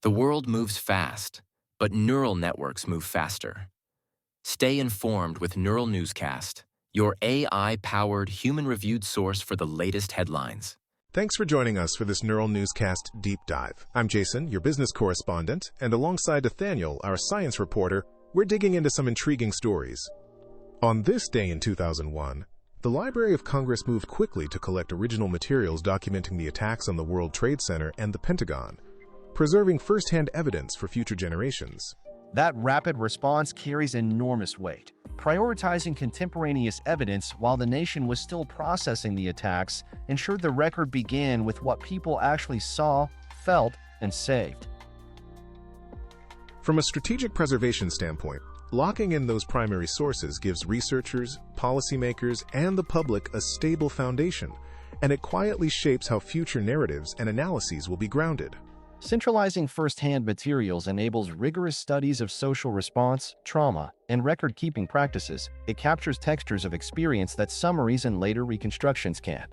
The world moves fast, but neural networks move faster. Stay informed with Neural Newscast, your AI-powered, human-reviewed source for the latest headlines. Thanks for joining us for this Neural Newscast Deep Dive. I'm Jason, your business correspondent, and alongside Nathaniel, our science reporter, we're digging into some intriguing stories. On this day in 2001, the Library of Congress moved quickly to collect original materials documenting the attacks on the World Trade Center and the Pentagon, preserving first-hand evidence for future generations. That rapid response carries enormous weight, prioritizing contemporaneous evidence while the nation was still processing the attacks ensured the record began with what people actually saw, felt, and saved. From a strategic preservation standpoint, locking in those primary sources gives researchers, policymakers, and the public a stable foundation, and it quietly shapes how future narratives and analyses will be grounded. Centralizing first-hand materials enables rigorous studies of social response, trauma, and record-keeping practices. It captures textures of experience that summaries and later reconstructions can't.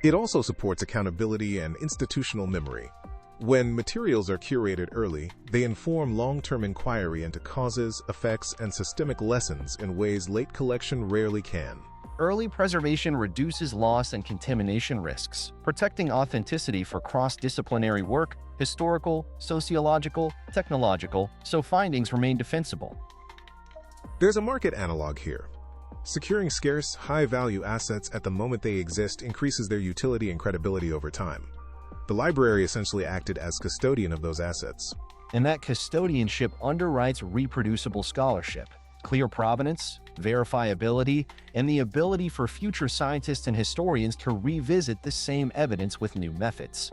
It also supports accountability and institutional memory. When materials are curated early, they inform long-term inquiry into causes, effects, and systemic lessons in ways late collection rarely can. Early preservation reduces loss and contamination risks, protecting authenticity for cross-disciplinary work, historical, sociological, technological, so findings remain defensible. There's a market analog here. Securing scarce, high-value assets at the moment they exist increases their utility and credibility over time. The library essentially acted as custodian of those assets. And that custodianship underwrites reproducible scholarship, clear provenance, verifiability, and the ability for future scientists and historians to revisit the same evidence with new methods.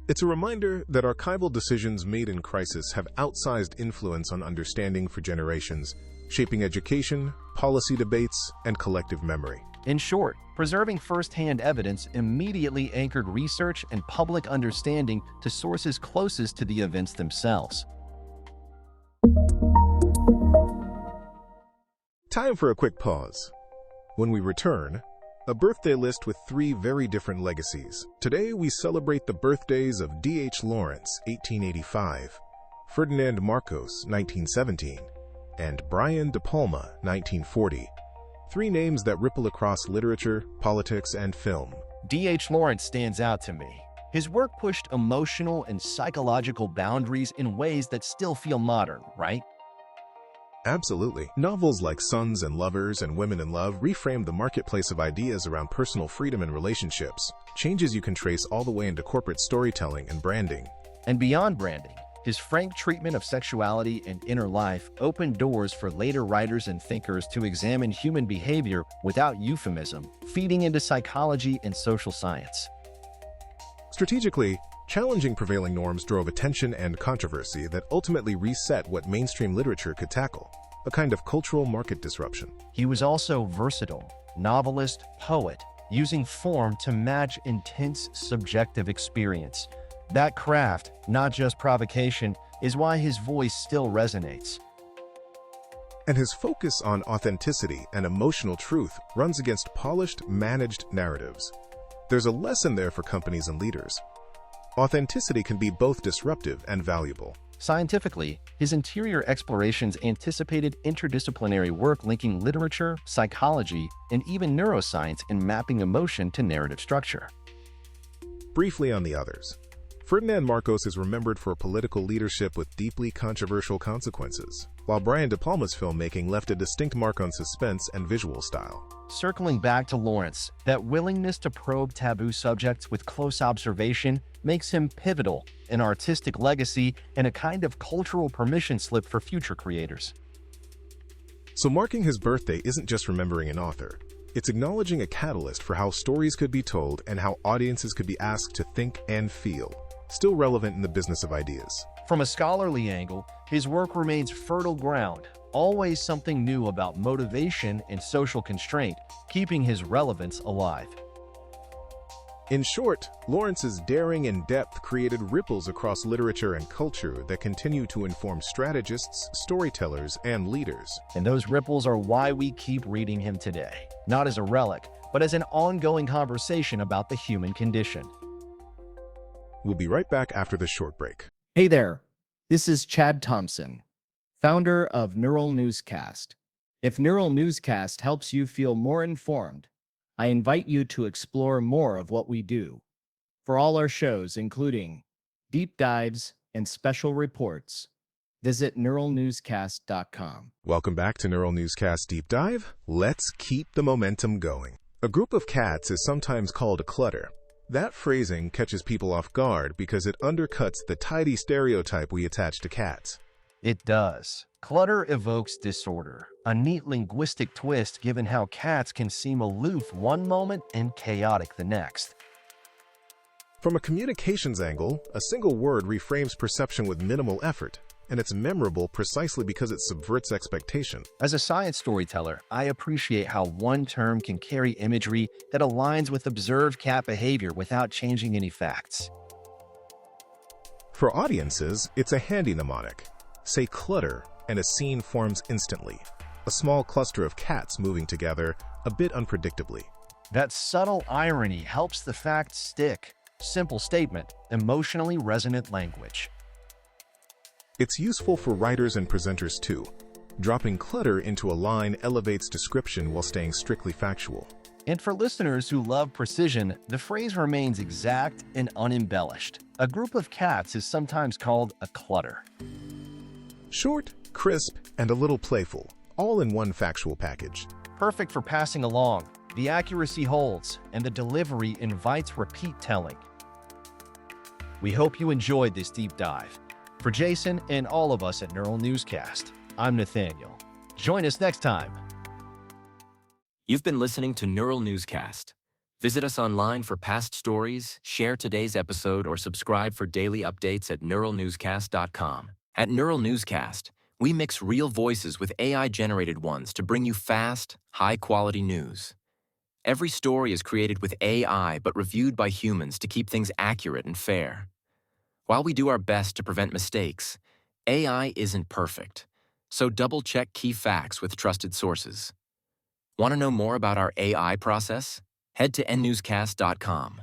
It's a reminder that archival decisions made in crisis have outsized influence on understanding for generations, shaping education, policy debates, and collective memory. In short, preserving first-hand evidence immediately anchored research and public understanding to sources closest to the events themselves. Time for a quick pause. When we return, a birthday list with 3 very different legacies. Today we celebrate the birthdays of D.H. Lawrence, 1885, Ferdinand Marcos, 1917, and Brian De Palma, 1940. 3 names that ripple across literature, politics, and film. D.H. Lawrence stands out to me. His work pushed emotional and psychological boundaries in ways that still feel modern, right? Absolutely. Novels like Sons and Lovers and Women in Love reframed the marketplace of ideas around personal freedom and relationships, changes you can trace all the way into corporate storytelling and branding. And beyond branding, his frank treatment of sexuality and inner life opened doors for later writers and thinkers to examine human behavior without euphemism, feeding into psychology and social science. Strategically, challenging prevailing norms drove attention and controversy that ultimately reset what mainstream literature could tackle, a kind of cultural market disruption. He was also versatile, novelist, poet, using form to match intense subjective experience. That craft, not just provocation, is why his voice still resonates. And his focus on authenticity and emotional truth runs against polished, managed narratives. There's a lesson there for companies and leaders. Authenticity can be both disruptive and valuable. Scientifically, his interior explorations anticipated interdisciplinary work linking literature, psychology, and even neuroscience in mapping emotion to narrative structure. Briefly on the others. Ferdinand Marcos is remembered for political leadership with deeply controversial consequences, while Brian De Palma's filmmaking left a distinct mark on suspense and visual style. Circling back to Lawrence, that willingness to probe taboo subjects with close observation makes him pivotal, an artistic legacy, and a kind of cultural permission slip for future creators. So marking his birthday isn't just remembering an author. It's acknowledging a catalyst for how stories could be told and how audiences could be asked to think and feel, still relevant in the business of ideas. From a scholarly angle, his work remains fertile ground, always something new about motivation and social constraint, keeping his relevance alive. In short, Lawrence's daring and depth created ripples across literature and culture that continue to inform strategists, storytellers, and leaders. And those ripples are why we keep reading him today, not as a relic, but as an ongoing conversation about the human condition. We'll be right back after this short break. Hey there, this is Chad Thompson, founder of Neural Newscast. If Neural Newscast helps you feel more informed, I invite you to explore more of what we do. For all our shows, including deep dives and special reports, visit neuralnewscast.com. Welcome back to Neural Newscast Deep Dive. Let's keep the momentum going. A group of cats is sometimes called a clutter. That phrasing catches people off guard because it undercuts the tidy stereotype we attach to cats. It does. Clutter evokes disorder, a neat linguistic twist given how cats can seem aloof one moment and chaotic the next. From a communications angle, a single word reframes perception with minimal effort, and it's memorable precisely because it subverts expectation. As a science storyteller, I appreciate how one term can carry imagery that aligns with observed cat behavior without changing any facts. For audiences, it's a handy mnemonic. Say clutter, and a scene forms instantly. A small cluster of cats moving together, a bit unpredictably. That subtle irony helps the fact stick. Simple statement, emotionally resonant language. It's useful for writers and presenters too. Dropping clutter into a line elevates description while staying strictly factual. And for listeners who love precision, the phrase remains exact and unembellished. A group of cats is sometimes called a clutter. Short, crisp, and a little playful, all in one factual package. Perfect for passing along. The accuracy holds, and the delivery invites repeat telling. We hope you enjoyed this deep dive. For Jason and all of us at Neural Newscast, I'm Nathaniel. Join us next time. You've been listening to Neural Newscast. Visit us online for past stories, share today's episode, or subscribe for daily updates at neuralnewscast.com. At Neural Newscast, we mix real voices with AI-generated ones to bring you fast, high-quality news. Every story is created with AI but reviewed by humans to keep things accurate and fair. While we do our best to prevent mistakes, AI isn't perfect, so double-check key facts with trusted sources. Want to know more about our AI process? Head to nnewscast.com.